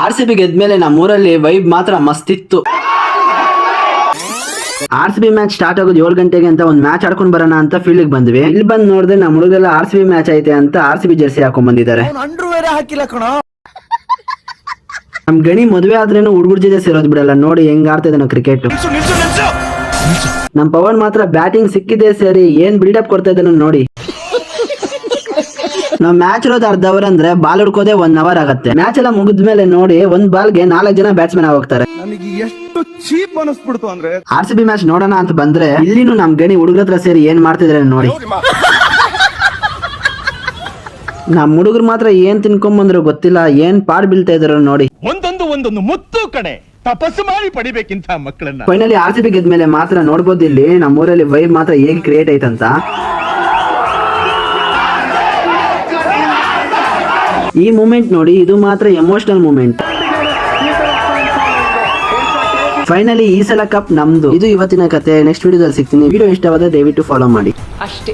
RCB ಗೆದ್ಮೇಲೆ ನಮ್ಮೂರಲ್ಲಿ vibe ಮಾತ್ರ ಮಸ್ತಿತ್ತು. RCB match start ಆಗೋದು 7 ಗಂಟೆಗೆ ಅಂತ ಒಂದು ಮ್ಯಾಚ್ ಆಡ್ಕೊಂಡು ಬರೋಣ ಅಂತ ಫೀಲ್ಡ್ ಬಂದ್ವಿ. ಇಲ್ಲಿ ಬಂದ್ ನೋಡಿದ್ರೆ ನಮ್ಮ ಹುಡುಗರೆಲ್ಲ RCB ಮ್ಯಾಚ್ ಐತೆ ಅಂತ RCB ಜರ್ಸಿ ಹಾಕೊಂಡ್ ಬಂದಿದ್ದಾರೆ. ನಮ್ ಗಣಿ ಮದುವೆ ಆದ್ರೇನು ಹುಡುಗರ ಜೊತೆ ಸೇರೋದ್ ಬಿಡಲ್ಲ. ನೋಡಿ ಹೆಂಗ್ ಆಡ್ತಾ ಇದ್ದಾನೋ ಕ್ರಿಕೆಟ್. ನಮ್ ಪವನ್ ಮಾತ್ರ ಬ್ಯಾಟಿಂಗ್ ಸಿಕ್ಕಿದೆ ಸೇರಿ ಏನ್ ಬಿಲ್ಡಪ್ ಕೊಡ್ತಾ ಇದ್ದಾನೋ ನೋಡಿ. ನಾವ್ ಮ್ಯಾಚ್ ಇರೋದು ಅರ್ಧ ಅವರ್ ಅಂದ್ರೆ ಬಾಲ್ ಹುಡ್ಕೋದೆ 1 ಅವರ್ ಆಗತ್ತೆ. ಮ್ಯಾಚ್ ಎಲ್ಲ ಮುಗಿದ್ಮೇಲೆ ನೋಡಿ ಒಂದ್ ಬಾಲ್ಗೆ 4 ಜನ ಬ್ಯಾಟ್ಸ್ಮನ್ ಹೋಗ್ತಾರೆ. RCB ಮ್ಯಾಚ್ ನೋಡೋಣ ಅಂತ ಬಂದ್ರೆ ಇಲ್ಲಿನೂ ನಮ್ ಗಣಿ ಹುಡುಗರ ಹತ್ರ ಸೇರಿ ಏನ್ ಮಾಡ್ತಿದ್ರೆ ನೋಡಿ. ನಮ್ ಹುಡುಗರು ಮಾತ್ರ ಏನ್ ತಿನ್ಕೊಂಬಂದ್ರು ಗೊತ್ತಿಲ್ಲ, ಏನ್ ಪಾಡ್ ಬೀಳ್ತಾ ಇದಾರ ನೋಡಿ. ಒಂದೊಂದು ಮುತ್ತು ಕಡೆ ತಪಸ್ಸು ಮಾಡಿ ಪಡಿಬೇಕಿಂತ ಮಕ್ಕಳನ್ನ. ಫೈನಲಿ RCB ಗೆದ್ಮೇಲೆ ಮಾತ್ರ ನೋಡ್ಬೋದು ಇಲ್ಲಿ ನಮ್ಮೂರಲ್ಲಿ ವೈಬ್ ಮಾತ್ರ ಹೇಗೆ ಕ್ರಿಯೇಟ್ ಐತಂತ. ಈ ಮೂಮೆಂಟ್ ನೋಡಿ, ಇದು ಮಾತ್ರ ಎಮೋಷನಲ್ ಮೂಮೆಂಟ್. ಫೈನಲಿ ಈ ಸಲ ಕಪ್ ನಮ್ದು. ಇದು ಇವತ್ತಿನ ಕತೆ. ನೆಕ್ಸ್ಟ್ ವಿಡಿಯೋದಲ್ಲಿ ಸಿಗ್ತೀನಿ. ವಿಡಿಯೋ ಇಷ್ಟವಾದ ದಯವಿಟ್ಟು ಫಾಲೋ ಮಾಡಿ ಅಷ್ಟೇ.